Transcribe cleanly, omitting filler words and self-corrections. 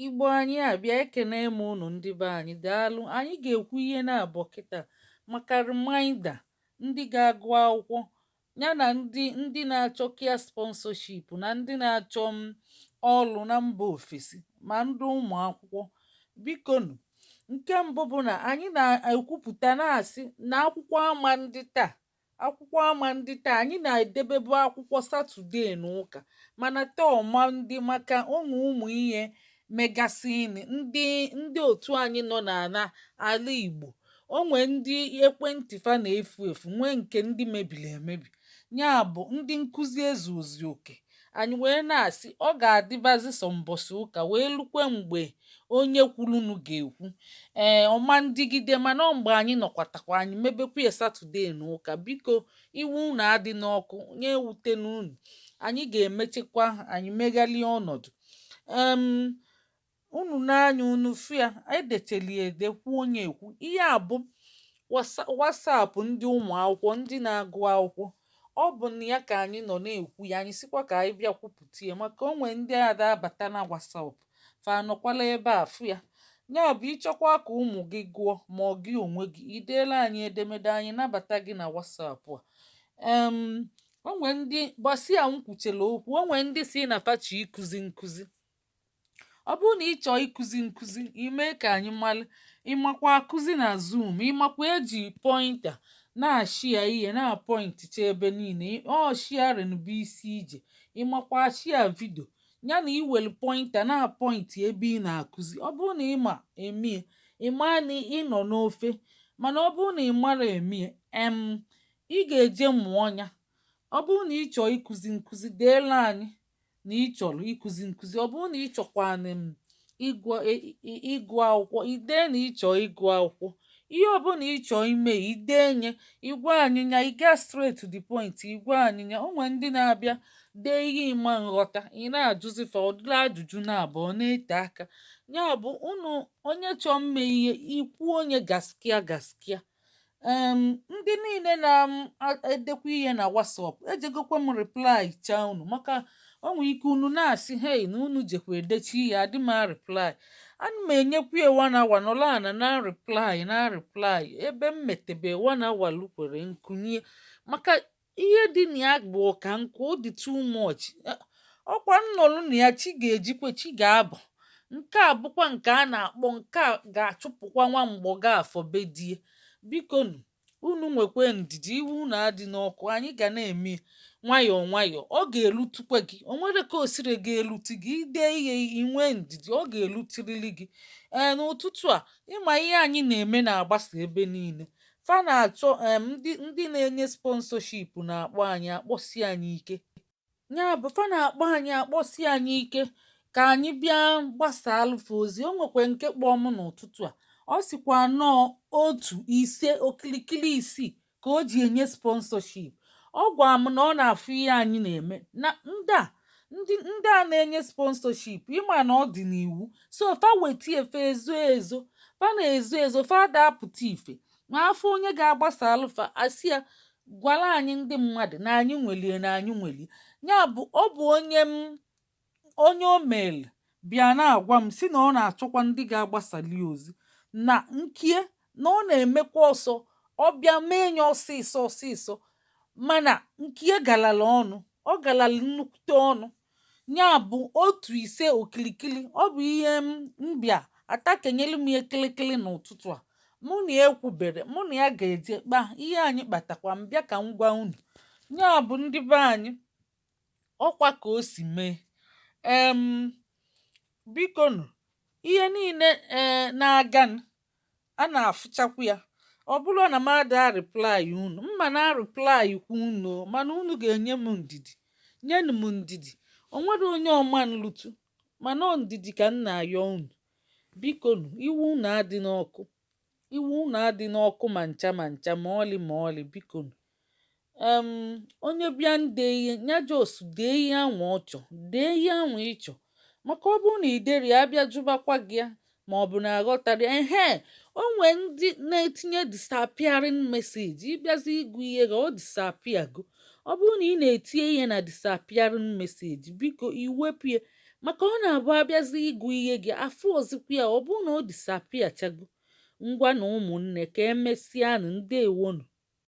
Igbo anyị abịa ekene m unu ndị be anyị daalụ. Anyị ga-ekwu ihe na-abọ kịta maka remaida ndị ga-agụ akwụkwọ ya na ndị na-achọ kia sponsorship na ndị na-achọ ọrụ na mba ofesi ma ndị ụmụ akwụkwọ. Bikonu, nke mbụ bụ na anyị na-ekwupụta na-asị na akwụkwọ ama ndị taa anyị na-edebebu akwụkwọ Satọde na ụka, mana taa ọma ndị maka ụmụ ihe megasịnị ndị otu anyị nọ n'ala Igbo. Onwe ndị ekwentị fa na-efu efu nwee nke ndị mebiri emebi, ya bụ ndị nkụzi ezuozi oke. Anyị wee na-asị ọ ga-adịbazi sọ mbọsị ụka wee lukwe mgbe onye kwulunu ga-ekwu. Ọma ndịgide mana ọ mgbe anyị nọkwatakwa anyị mebekwa ya Satọde na ụka. Biko, iwu unu adị n'ọkụ, nye ewute n'unu. Anyị ga-emechekwa anyị meghalie ọnọdụ. Unu n'anya unu fịa edecheli ede kwuo onye ekwu. Ihe a bụ wasapụ ndị ụmụ akwụkwọ ndị na-agụ akwụkwọ. Ọ bụ na ya ka anyị nọ na-ekwu ya, anyị sịkwa ka anyị bịa kwupụta ya maka onwe ndị ada abata na wasapụ fa anọkwala ebe a fụ ya. Ya bụ ịchọkwa ka ụmụ gị gụọ ma ọ gị onwe gị ideela anyị edemede, anyị nabata gị na wasapụ a. Onwe ndị gbasịa m kwuchela okwu, onwe ndị si na fachi ịkụzi nkụzi. Ọ bụrụ na ị chọọ ịkụzi nkụzi ime ka anyị mara, ịmakwa akụzi na Zoom, ịmakwa eji pointa na-ashịa ihe na-apọintịcha ebe niile, ọ shiarin bụ isi ije. Ịmakwa shia vidio ya na iwere pointa na-apọintị ebe ị na-akụzi. Ọ bụrụ na ịma emie, ịma na ịnọ n'ofe, mana ọ bụrụ na ị mara emie ị ga-eje mụọ ya. Ọ bụrụ na ị chọọ ịkụzi nkụzi deela anyị na ị chọrọ ịkụzi nkụzi. Ọ bụrụ na ị chọkwana ịgụ akwụkwọ idee na ị chọọ ịgụ akwụkwọ. Ihe ọbụla ị chọọ ime idee nye igwe anyị nya, ị gaa straight to the point igwe anyị nya. Onwe ndị na-abịa dee ihe ịma nghọta, ị na-ajụzifa ọdịla ajụjụ na-abụọ na-ete aka. Ya bụ unu onye chọọ mme ihe ikwu onye gaskiya gaskiya. Ndị niile na-edekwa ihe na WhatsApp ejegokwa m reply chaa unu maka onwe ike unu na-asị hei na unu jekwa edechi ihe adị m reply. Ana m enyekwa ya 1 hour nọrọ ana na reply ebe m metebe 1 hour lukwere nkunye maka ihe dị na ya bụ ka nkụ ọ dị too much. Ọkwa nnọrụ na ya chi ga-ejikwe chi ga-abọ. Nke a bụkwa nke a na-akpọ nke a ga-achụpụkwa nwa mgbọga afọ bedie. Bikonu, unu nwekwe ndidi, iwu unu adị n'ọkụ, anyị ga na-eme nwayọọ nwayọọ. Ọ ga-elutukwa gị, o nwere ka o siri ga-elutu gị ide ihe inwe ndidi, ọ ga-elutirili gị. N'ụtụtụ a ịma ihe anyị na-eme na-agbasa ebe niile. Fa na-achọ ndị na-enye sponsorship na-akpọ anyị akpọsi anyị ike. Ya bụ fa na-akpọ anyị akpọsi anyị ike ka anyị bịa gbasalụfa ozi. O nwekwe nke kpọọ m n'ụtụtụ a, ọ sịkwa nnọọ 1, 5 okilikili 6 ka o ji enye sponsorship. Ọ gwa m na ọ na-afụ ihe anyị na-eme na ndị a na-enye sponsorship ịma na ọ dị n'iwu. So fa weta efe ezo fa na-ezo ezo fa da-apụta ife ma afọ onye ga-agbasa alụfa asị ya gwara anyị ndị mmadụ na anyị nwelie na anyị nwelie. Ya bụ ọ bụ onye o meele bịa na-agwa m si na ọ na-achọkwa ndị ga-agbasali ozi na nkie na ọ na-emekwa ọsọ ọ bịa mee nye ọsịsọ ọsịsọ mana nkie galala ọnụ, ọ galala nnukwute ọnụ. Ya bụ 1, 5 okilikili. Ọ bụ ihe mbịa atakenyelu m ya kilikili n'ụtụtụ a. Mụ na ya ekwubere mụ na ya ga-eje kpa ihe anyị kpatakwa mbịa ka m gwa unu. Ya bụ ndị be anyị ọkwa ka o si mee. Bikonu, ihe niile na-aga a na-afụchakwu ya. Ọ bụrụ na m ada reply unu mma na reply kwu unu mana unu ga-enye m ndidi. Nyenụ m ndidi. O nwere onye ọma nlutu mana ọ ndidi ka m na-ayọ unu. Bikonu, iwu unu adị n'ọkụ, iwu unu adị n'ọkụ ma ncha ma ncha ma ọlị ma ọlị. Bikonu, onye bịa nde ihe nyajos dee ihe anwa ọ chọ, dee ihe anwa ịchọ maka ọ bụrụ na ideri abịa jụbakwa gị ya ma ọ bụ na aghọtara onwe ndị na-etinye disappearing message. Ịbịazi ịgụ ihe ga ọ disappear go. Ọ bụrụ na ị na-etinye ihe na disappearing message biko iwepụ ya maka ọ na-abụ abịazi ịgụ ihe gị afọ ozikwa ya ọ bụrụ na o disapia chago. Ngwa na ụmụnne ka emesịanụ, ndewonu.